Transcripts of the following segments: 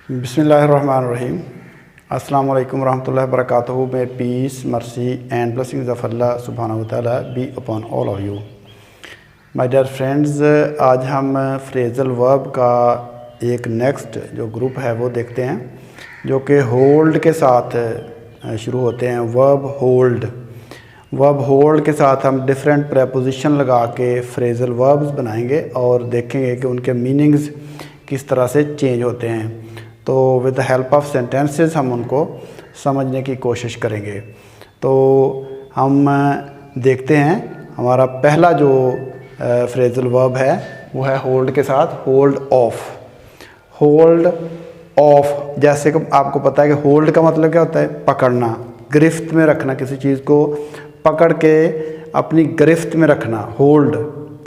बिस्मिल्लाहिर्रहमानिर्रहीम। अस्सलाम वालेकुम रहमतुल्लाहि वबरकातुहू। May peace mercy and blessings of Allah सुब्हानहू व तआला be upon all of you. My dear friends, आज हम फ्रेजल वर्ब का एक नेक्स्ट जो ग्रुप है वो देखते हैं, जो कि होल्ड के साथ शुरू होते हैं। वर्ब होल्ड के साथ हम डिफरेंट प्रेपोजिशन लगा के फ्रेजल वर्ब्स बनाएंगे और देखेंगे कि उनके मीनिंग्स किस तरह से चेंज होते हैं। तो with the help of sentences हम उनको समझने की कोशिश करेंगे। तो हम देखते हैं, हमारा पहला जो फ्रेजल वर्ब है वो है होल्ड के साथ होल्ड ऑफ। जैसे कि आपको पता है कि होल्ड का मतलब क्या होता है, पकड़ना, गिरफ्त में रखना, किसी चीज़ को पकड़ के अपनी गिरफ्त में रखना, होल्ड।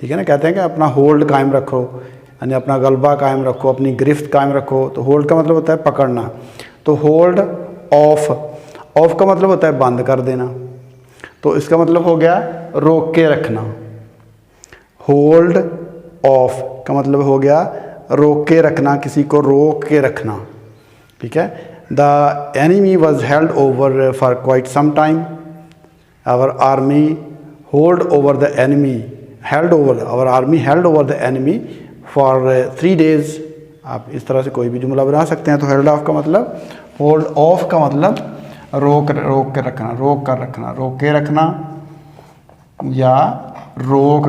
ठीक है ना, कहते हैं कि अपना होल्ड कायम रखो, यानी अपना गलबा कायम रखो, अपनी गिरफ्त कायम रखो। तो होल्ड का मतलब होता है पकड़ना। तो होल्ड ऑफ का मतलब होता है बंद कर देना। तो इसका मतलब हो गया रोक के रखना। होल्ड ऑफ का मतलब हो गया रोक के रखना, किसी को रोक के रखना। ठीक है। The enemy was held over for quite some time. Our army hold over the enemy, our army held over the enemy for 3 days। आप इस तरह से कोई भी जुमला बना सकते हैं। तो होल्ड ऑफ का मतलब, होल्ड ऑफ का मतलब रोक के रखना, रोक के रखना या रोक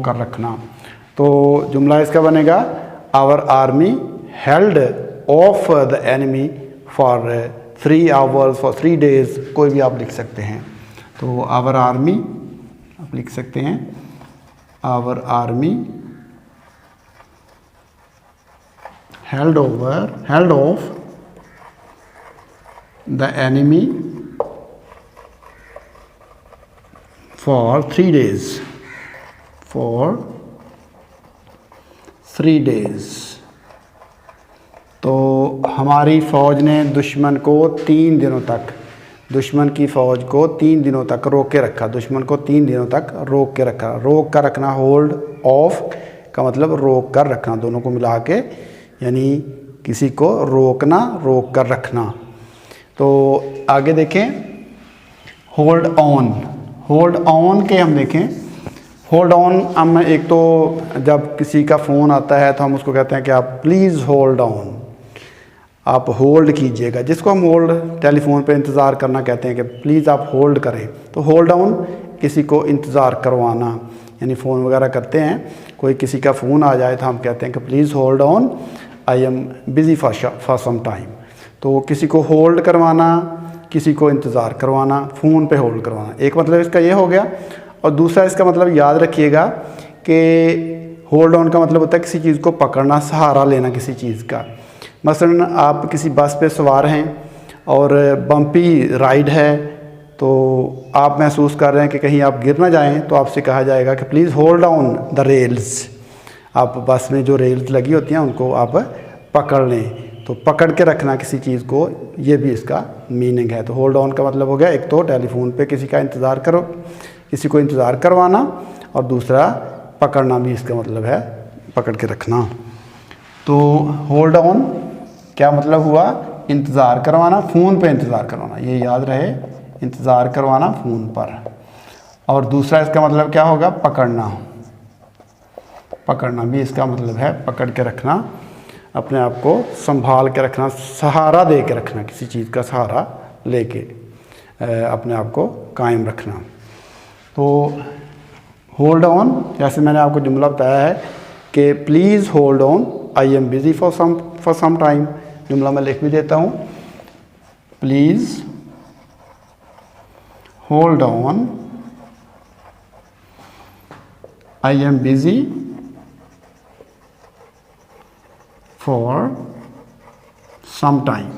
कर रखना। तो जुमला इसका बनेगा our army held off the enemy for 3 hours, for 3 days। कोई भी आप लिख सकते हैं। तो आवर आर्मी आप लिख सकते हैं, our army held off the enemy for 3 days, तो हमारी फ़ौज ने दुश्मन को 3 दिनों तक, दुश्मन की फ़ौज को 3 दिनों तक रोक के रखा, दुश्मन को 3 दिनों तक रोक के रखा। रोक कर रखना, होल्ड ऑफ का मतलब रोक कर रखना, दोनों को मिला के, यानी किसी को रोकना, रोक कर रखना। तो आगे देखें, होल्ड ऑन के हम देखें। होल्ड ऑन हम एक तो जब किसी का फ़ोन आता है तो हम उसको कहते हैं कि आप प्लीज़ होल्ड ऑन, आप होल्ड कीजिएगा। जिसको हम होल्ड टेलीफोन पे इंतज़ार करना कहते हैं कि प्लीज़ आप होल्ड करें। तो होल्ड ऑन किसी को इंतज़ार करवाना, यानी फ़ोन वगैरह करते हैं, कोई किसी का फ़ोन आ जाए तो हम कहते हैं कि please hold on, I am busy for some time. तो किसी को होल्ड करवाना, किसी को इंतज़ार करवाना, फ़ोन पे होल्ड करवाना, एक मतलब इसका ये हो गया। और दूसरा इसका मतलब याद रखिएगा कि होल्ड ऑन का मतलब होता है किसी चीज़ को पकड़ना, सहारा लेना किसी चीज़ का। मसलन आप किसी बस पे सवार हैं और बम्पी राइड है, तो आप महसूस कर रहे हैं कि कहीं आप गिर ना जाएं, तो आपसे कहा जाएगा कि please hold on the rails. आप बस में जो रेल्स लगी होती हैं उनको आप पकड़ लें। तो पकड़ के रखना किसी चीज़ को, ये भी इसका मीनिंग है। तो होल्ड ऑन का मतलब हो गया एक तो टेलीफोन पे किसी का इंतज़ार करो, किसी को इंतज़ार करवाना, और दूसरा पकड़ना भी इसका मतलब है पकड़ के रखना। तो होल्ड ऑन क्या मतलब हुआ, इंतज़ार करवाना, फ़ोन पे इंतज़ार करवाना, ये याद रहे, इंतज़ार करवाना फ़ोन पर। और दूसरा इसका मतलब क्या होगा, पकड़ना भी इसका मतलब है पकड़ के रखना, अपने आप को संभाल के रखना, सहारा दे के रखना, किसी चीज़ का सहारा लेके अपने आप को कायम रखना। तो होल्ड ऑन, जैसे मैंने आपको जुमला बताया है कि please hold on, I am busy for some time. जुमला मैं लिख भी देता हूँ, please hold on, I am busy for some time.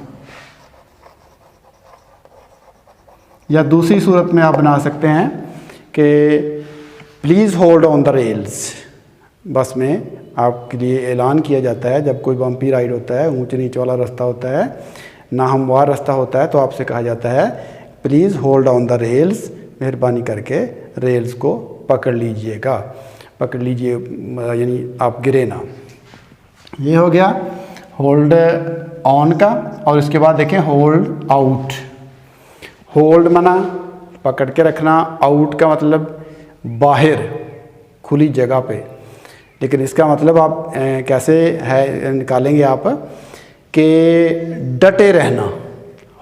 या दूसरी सूरत में आप बना सकते हैं कि please hold on the rails. Bus में आपके लिए ऐलान किया जाता है जब कोई बम्पी राइड होता है, ऊंच नीच वाला रास्ता होता है, नाहमवार रास्ता होता है, तो आपसे कहा जाता है please hold on the rails, मेहरबानी करके रेल्स को पकड़ लीजिए, यानी आप गिरे ना। ये हो गया होल्ड ऑन का, और इसके बाद देखें होल्ड आउट। होल्ड माना पकड़ के रखना, आउट का मतलब बाहर खुली जगह पे। लेकिन इसका मतलब आप कैसे है निकालेंगे आप कि डटे रहना,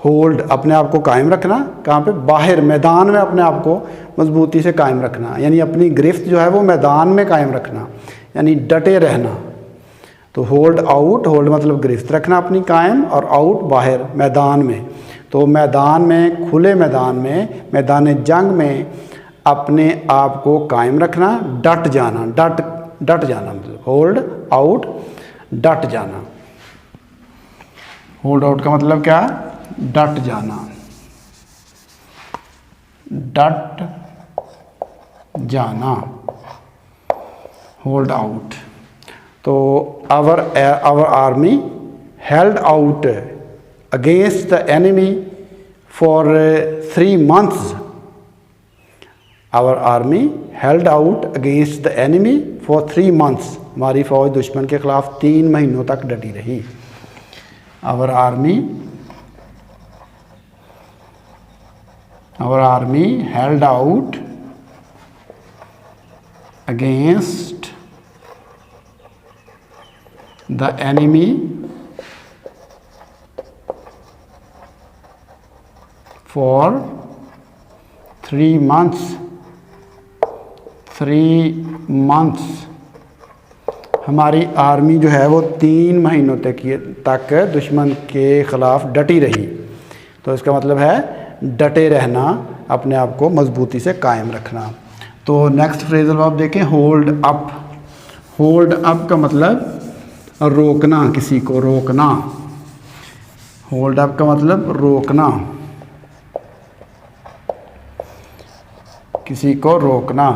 होल्ड अपने आप को कायम रखना, कहाँ पे, बाहर मैदान में अपने आप को मजबूती से कायम रखना, यानी अपनी गिरफ्त जो है वो मैदान में कायम रखना, यानी डटे रहना। तो होल्ड आउट, होल्ड मतलब गिरफ्त रखना अपनी कायम, और आउट बाहर मैदान में। तो मैदान में, खुले मैदान में, मैदान जंग में अपने आप को कायम रखना, डट जाना, डट जाना मतलब होल्ड आउट, डट जाना। होल्ड आउट का मतलब क्या, डट जाना, डट जाना, होल्ड आउट। तो our army held out against the enemy for 3 months। Our army held out against the enemy for 3 months। हमारी फौज दुश्मन के खिलाफ 3 महीनों तक डटी रही। Our army held out against the enemy for 3 months। 3 months हमारी आर्मी जो है वो 3 महीनों तक दुश्मन के ख़िलाफ़ डटी रही। तो इसका मतलब है डटे रहना, अपने आप को मजबूती से कायम रखना। तो नेक्स्ट फ्रेजल आप देखें, होल्ड अप। होल्ड अप का मतलब रोकना, किसी को रोकना। होल्ड अप का मतलब रोकना, किसी को रोकना।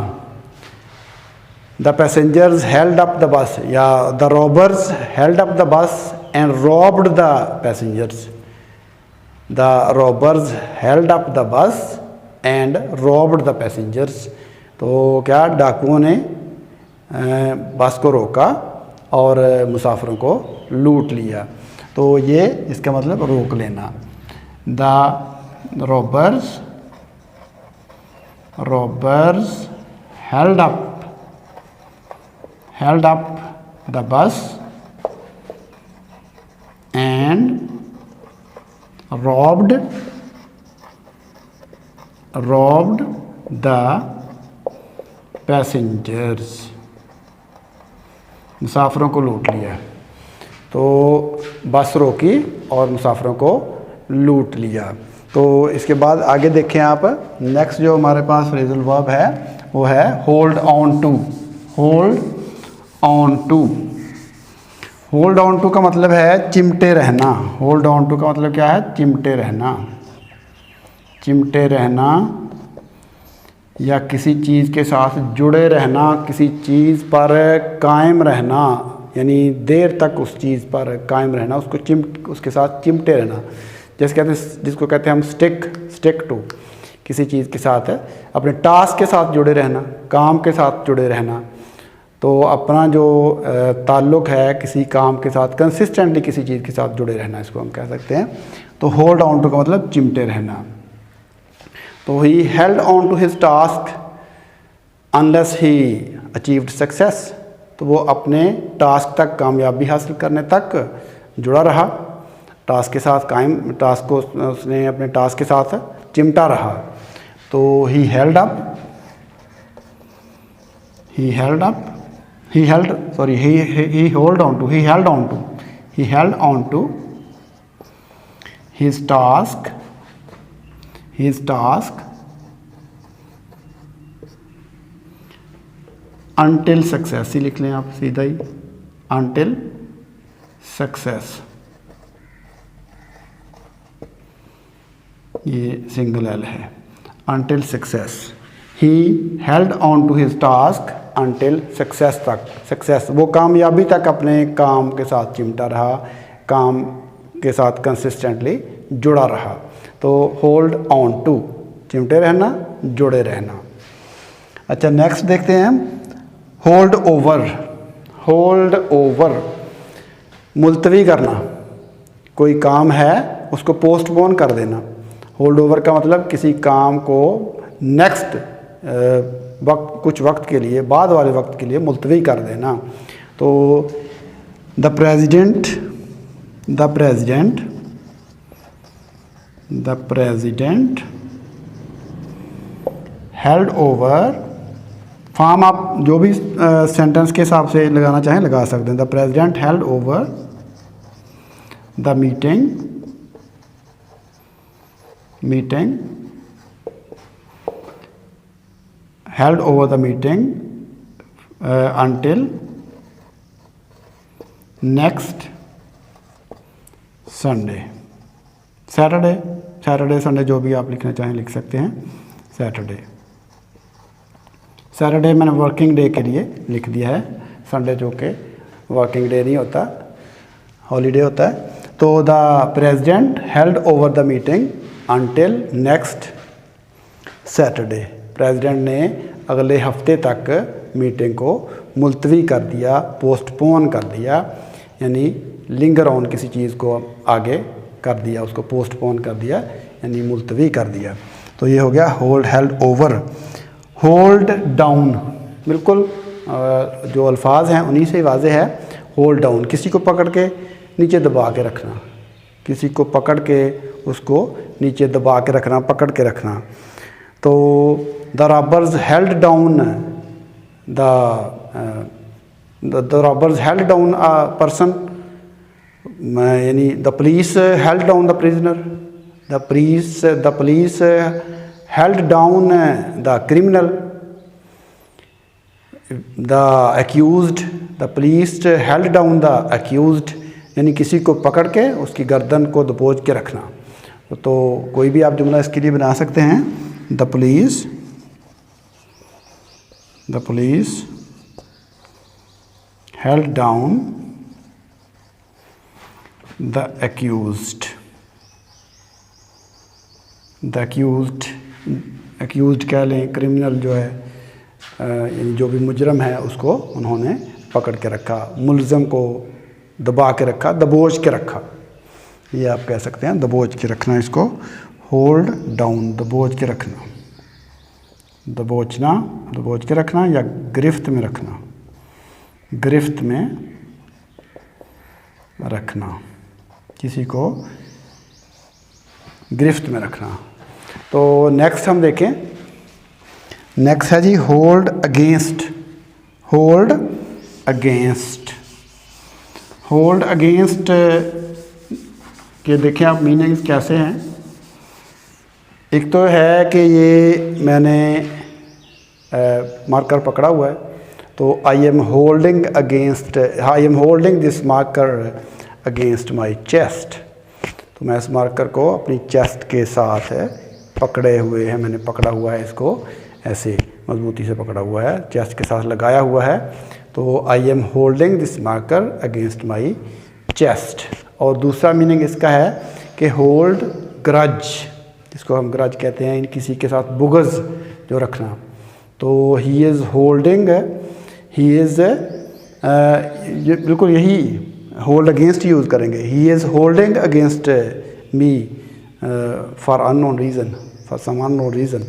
The passengers held up the bus, या the robbers held up the bus and robbed the passengers. The robbers held up the bus and robbed the passengers. तो क्या, डाकुओं ने बस को रोका और मुसाफिरों को लूट लिया। तो ये इसका मतलब रोक लेना। The robbers held up the bus and robbed the passengers। मुसाफिरों को लूट लिया। तो बस रोकी और मुसाफिरों को लूट लिया। तो इसके बाद आगे देखें आप, नेक्स्ट जो हमारे पास फ्रेजल वर्ब है वो है hold on to. Hold on to, hold on to का मतलब है चिमटे रहना। होल्ड ऑन टू का मतलब क्या है, चिमटे रहना। चिमटे रहना या किसी चीज़ के साथ जुड़े रहना, किसी चीज़ पर कायम रहना, यानी देर तक उस चीज़ पर कायम रहना, उसके साथ चिमटे रहना। जैसे कहते हैं, जिसको कहते हैं हम स्टिक टू, किसी चीज़ के साथ अपने टास्क के साथ जुड़े रहना, काम के साथ जुड़े रहना। तो अपना जो ताल्लुक़ है किसी काम के साथ, कंसिस्टेंटली किसी चीज़ के साथ जुड़े रहना, इसको हम कह सकते हैं। तो होल्ड ऑन टू का मतलब चिमटे रहना। तो he held on to his task unless he achieved success. तो वो अपने टास्क तक, कामयाबी हासिल करने तक जुड़ा रहा, टास्क के साथ कायम, टास्क को उसने अपने टास्क के साथ चिमटा रहा। तो he held on to his task until success ही लिख लें आप सीधा ही, until सक्सेस, ये सिंगल एल है, until success. He held on to his task until success तक, सक्सेस वो कामयाबी तक अपने काम के साथ चिमटा रहा, काम के साथ कंसिस्टेंटली जुड़ा रहा। तो होल्ड ऑन टू, चिमटे रहना, जुड़े रहना। अच्छा, नेक्स्ट देखते हैं हम, होल्ड ओवर। होल्ड ओवर मुलतवी करना, कोई काम है उसको पोस्टपोन कर देना। होल्ड ओवर का मतलब किसी काम को नेक्स्ट कुछ वक्त के लिए, बाद वाले वक्त के लिए मुलतवी कर देना। तो the president held over, form आप जो भी सेंटेंस के हिसाब से लगाना चाहें लगा सकते हैं। The president held over the meeting held over the meeting until next Sunday। Saturday Sunday जो भी आप लिखना चाहें लिख सकते हैं। सैटरडे मैंने वर्किंग डे के लिए लिख दिया है, संडे जो कि वर्किंग डे नहीं होता, हॉलीडे होता है। तो the president held over the meeting until next Saturday, president ने अगले हफ्ते तक मीटिंग को मुलतवी कर दिया, पोस्टपोन कर दिया, यानी लिंगर ऑन, किसी चीज़ को आगे कर दिया, उसको पोस्टपोन कर दिया यानी मुलतवी कर दिया। तो ये हो गया hold, held over. Hold down, बिल्कुल जो अल्फाज हैं उन्हीं से वाज़े है। होल्ड डाउन, किसी को पकड़ के नीचे दबा के रखना, किसी को पकड़ के उसको नीचे दबा के रखना, पकड़ के रखना। तो the robbers held down the robbers held down a person, यानी the police held down the prisoner, the police held down the criminal, the accused, the police held down the accused, यानी किसी को पकड़ के उसकी गर्दन को दबोच के रखना। तो कोई भी आप जुमला इसके लिए बना सकते हैं। The police held down the accused, accused कह लें, क्रिमिनल जो है यानी जो भी मुजरम है उसको उन्होंने पकड़ के रखा, मुलज़म को दबा के रखा, दबोच के रखा, ये आप कह सकते हैं, दबोच के रखना इसको। होल्ड डाउन, दबोच के रखना, दबोच के रखना या गिरफ्त में रखना, गिरफ्त में रखना, किसी को गिरफ्त में रखना। तो नेक्स्ट हम देखें, नेक्स्ट है जी होल्ड अगेंस्ट। होल्ड अगेंस्ट के देखें आप मीनिंग्स कैसे हैं। एक तो है कि ये मैंने मार्कर पकड़ा हुआ है, तो I am holding this marker against my chest, तो मैं इस मार्कर को अपनी चेस्ट के साथ पकड़े हुए हैं, मैंने पकड़ा हुआ है, इसको ऐसे मजबूती से पकड़ा हुआ है, चेस्ट के साथ लगाया हुआ है। तो I am holding this marker against my chest. और दूसरा मीनिंग इसका है कि होल्ड ग्रज, जिसको हम ग्रज कहते हैं, किसी के साथ बुग़्ज़ जो रखना। तो ही इज़ होल्डिंग, बिल्कुल यही होल्ड अगेंस्ट यूज़ करेंगे। He is holding against me for unknown reason, for some unknown reason.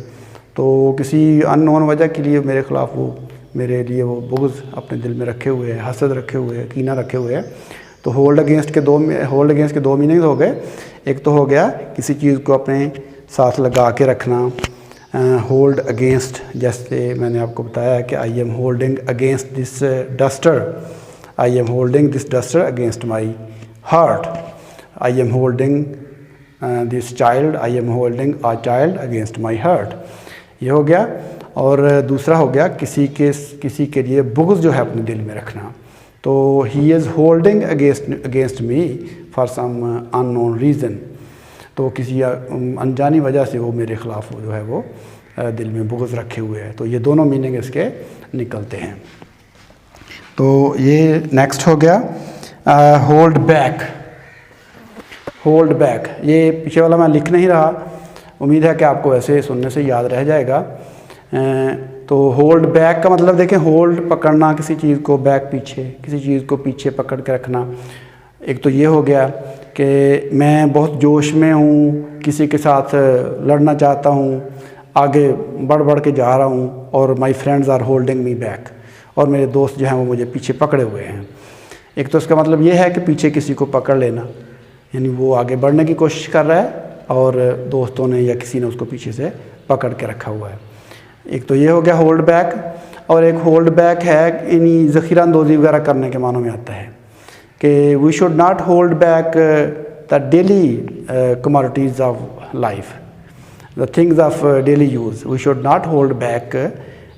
तो किसी अननोन वजह के लिए मेरे ख़िलाफ़ वो, मेरे लिए वो बुग़्ज़ अपने दिल में रखे हुए है, हसद रखे हुए है, कीना रखे हुए है। तो होल्ड अगेंस्ट के दो मीनिंग हो गए। एक तो हो गया किसी चीज़ को अपने साथ लगा के रखना, होल्ड अगेंस्ट, जैसे मैंने आपको बताया कि I am holding against this duster, I am holding this duster against my heart, I am holding this child, I am holding a child against my heart, ये हो गया। और दूसरा हो गया किसी के लिए बुग़्ज़ जो है अपने दिल में रखना। तो he is holding against me for some unknown reason, तो किसी अनजानी वजह से वो मेरे ख़िलाफ़ जो है वो दिल में बुग़्ज़ रखे हुए है। तो ये दोनों मीनिंग इसके निकलते हैं। तो ये नेक्स्ट हो गया होल्ड बैक। ये पीछे वाला मैं लिख नहीं रहा, उम्मीद है कि आपको ऐसे सुनने से याद रह जाएगा। तो होल्ड बैक का मतलब देखें, होल्ड पकड़ना किसी चीज़ को, बैक पीछे, किसी चीज़ को पीछे पकड़ के रखना। एक तो ये हो गया कि मैं बहुत जोश में हूँ, किसी के साथ लड़ना चाहता हूँ, आगे बढ़ बढ़ के जा रहा हूँ और my friends are holding me back, और मेरे दोस्त जो हैं वो मुझे पीछे पकड़े हुए हैं। एक तो इसका मतलब ये है कि पीछे किसी को पकड़ लेना, यानी वो आगे बढ़ने की कोशिश कर रहा है और दोस्तों ने या किसी ने उसको पीछे से पकड़ के रखा हुआ है। एक तो ये हो गया होल्ड बैक, और एक होल्ड बैक है इन्हीं ज़ख़ीरा अंदोज़ी वगैरह करने के मानों में आता है कि we should not hold back the daily commodities of life, the things of daily use, we should not hold back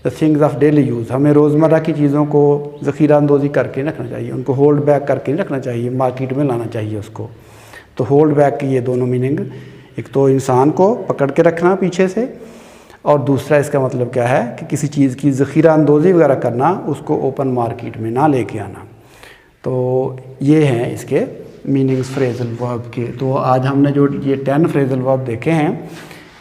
the things of daily use. हमें रोज़मर्रा की चीज़ों को ज़ख़ीरा अंदोज़ी करके रखना चाहिए, उनको होल्ड बैक करके नहीं रखना चाहिए, मार्केट में लाना चाहिए उसको। तो होल्ड बैक की ये दोनों मीनिंग, एक तो इंसान को पकड़ के रखना पीछे से, और दूसरा इसका मतलब क्या है कि किसी चीज़ की ज़ख़ीरा अंदोज़ी वगैरह करना, उसको ओपन मार्केट में ना लेके आना। तो ये हैं इसके मीनिंग्स फ्रेजल वर्ब के। तो आज हमने जो ये 10 फ्रेजल वर्ब देखे हैं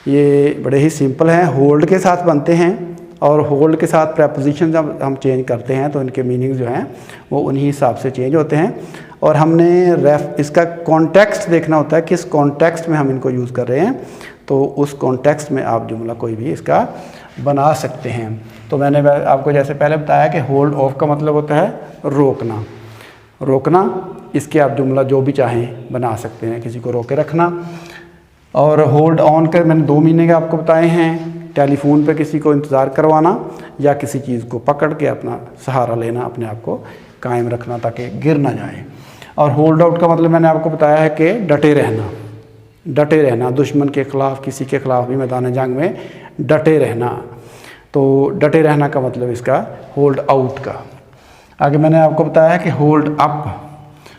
ये बड़े ही सिंपल हैं, होल्ड के साथ बनते हैं, और होल्ड के साथ प्रेपोजिशन जब हम चेंज करते हैं तो इनके मीनिंग्स जो हैं वो उन्हीं हिसाब से चेंज होते हैं। और हमने इसका कॉन्टेक्स्ट देखना होता है, किस कॉन्टेक्स्ट में हम इनको यूज़ कर रहे हैं, तो उस कॉन्टेक्स्ट में आप जुमला कोई भी इसका बना सकते हैं। तो मैंने आपको जैसे पहले बताया कि होल्ड ऑफ का मतलब होता है रोकना, रोकना, इसके आप जुमला जो भी चाहें बना सकते हैं, किसी को रोके रखना। और होल्ड ऑन के मैंने 2 मीनिंग आपको बताए हैं, टेलीफोन पे किसी को इंतज़ार करवाना या किसी चीज़ को पकड़ के अपना सहारा लेना, अपने आप को कायम रखना ताकि गिर ना जाए। और होल्ड आउट का मतलब मैंने आपको बताया है कि डटे रहना, डटे रहना, दुश्मन के ख़िलाफ़, किसी के ख़िलाफ़ भी मैदान जंग में डटे रहना। तो डटे रहना का मतलब इसका होल्ड आउट का। आगे मैंने आपको बताया है कि होल्ड अप,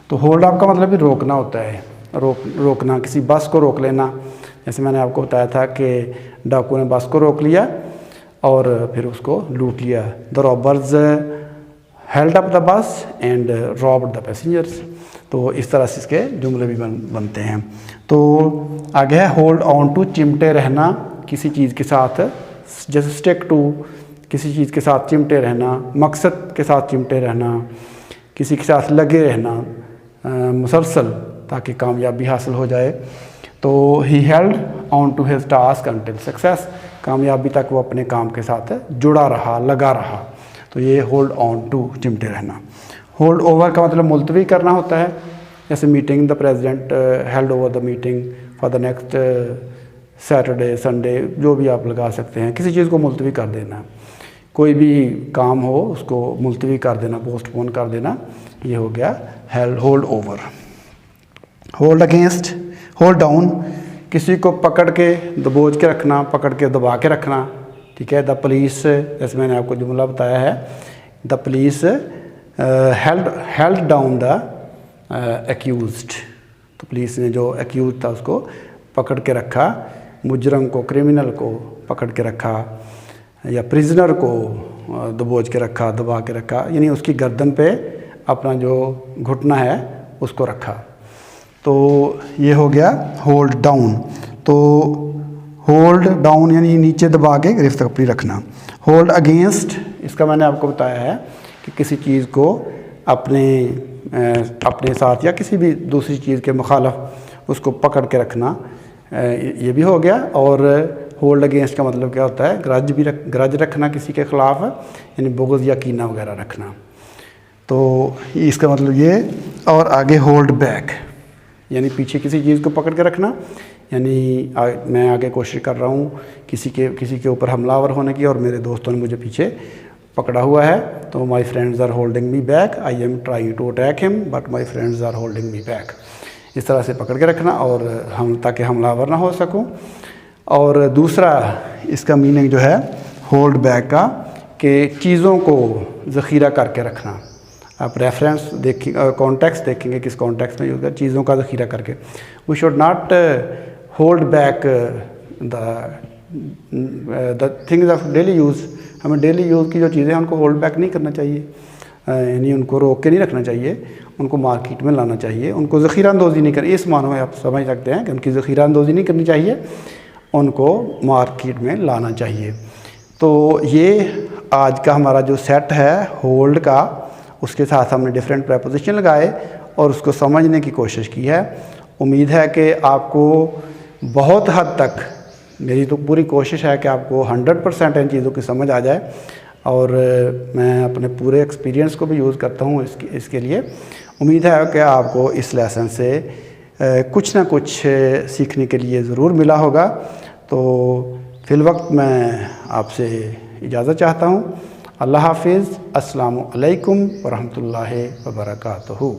तो होल्ड अप का मतलब भी रोकना होता है, रोकना, किसी बस को रोक लेना। जैसे मैंने आपको बताया था कि डाकू ने बस को रोक लिया और फिर उसको लूट लिया। The robbers held up the bus and robbed the passengers. तो इस तरह से इसके जुमले भी बनते हैं। तो आगे है होल्ड ऑन टू, चिमटे रहना किसी चीज़ के साथ, जैसे स्टिक टू, किसी चीज़ के साथ चिमटे रहना, मकसद के साथ चिमटे रहना, किसी के साथ लगे रहना मुसलसल ताकि कामयाबी हासिल हो जाए। तो he held on to his task until success, कामयाबी तक वो अपने काम के साथ जुड़ा रहा, लगा रहा। तो ये होल्ड ऑन टू, चिमटे रहना। होल्ड ओवर का मतलब मुलतवी करना होता है, जैसे meeting, the president held over the meeting for the next Saturday, Sunday, जो भी आप लगा सकते हैं, किसी चीज़ को मुलतवी कर देना, कोई भी काम हो उसको मुलतवी कर देना, पोस्टपोन कर देना, ये हो गया hold over. Hold against, hold down, किसी को पकड़ के दबोच के रखना, पकड़ के दबा के रखना, ठीक है। द पुलिस, जैसे मैंने आपको जुमला बताया है, the police held down the accused, तो पुलिस ने जो एक्यूज था उसको पकड़ के रखा, मुजरम को, क्रिमिनल को पकड़ के रखा, या प्रिजनर को दबोच के रखा, दबा के रखा, यानी उसकी गर्दन पे अपना जो घुटना है उसको रखा। तो ये हो गया होल्ड डाउन। तो होल्ड डाउन यानी नीचे दबा के गिरफ्त अपनी रखना। होल्ड अगेंस्ट, इसका मैंने आपको बताया है कि किसी चीज़ को अपने साथ या किसी भी दूसरी चीज़ के मुखालफ उसको पकड़ के रखना, ये भी हो गया। और होल्ड अगेंस्ट का मतलब क्या होता है, ग्रज रखना किसी के ख़िलाफ़, यानी बुग़्ज़ या कीना वगैरह रखना। तो इसका मतलब ये। और आगे होल्ड बैक, यानी पीछे किसी चीज़ को पकड़ के रखना, यानी मैं आगे कोशिश कर रहा हूँ किसी के ऊपर हमलावर होने की और मेरे दोस्तों ने मुझे पीछे पकड़ा हुआ है, तो my friends are holding me back, I am trying to attack him but my friends are holding me back. इस तरह से पकड़ के रखना और ताकि हमलावर ना हो सकूं। और दूसरा इसका मीनिंग जो है होल्ड बैक का, कि चीज़ों को ज़ख़ीरा करके रखना। आप रेफरेंस देखें, कॉन्टेक्स्ट देखेंगे किस कॉन्टेक्स्ट में यूज़ कर, चीज़ों का ज़ख़ीरा करके। We should not hold back the things of daily use, हमें डेली यूज़ की जो चीज़ें हैं उनको होल्ड बैक नहीं करना चाहिए, यानी उनको रोक के नहीं रखना चाहिए, उनको मार्केट में लाना चाहिए, उनको ज़ख़ीरा अंदोज़ी नहीं करनी। इस मानो में आप समझ सकते हैं कि उनकी ज़ख़ीरा अंदोज़ी नहीं करनी चाहिए, उनको मार्केट में लाना चाहिए। तो ये आज का हमारा जो सेट है होल्ड का, उसके साथ हमने डिफरेंट प्रेपोजिशन लगाए और उसको समझने की कोशिश की है। उम्मीद है कि आपको बहुत हद तक, मेरी तो पूरी कोशिश है कि आपको 100% इन चीज़ों की समझ आ जाए, और मैं अपने पूरे एक्सपीरियंस को भी यूज़ करता हूँ इसके लिए। उम्मीद है कि आपको इस लेसन से कुछ ना कुछ सीखने के लिए ज़रूर मिला होगा। तो फ़िलवक्त मैं आपसे इजाज़त चाहता हूँ। अल्लाह हाफिज़। अस्सलामु अलैकुम व रहमतुल्लाहि व बरकातुहू।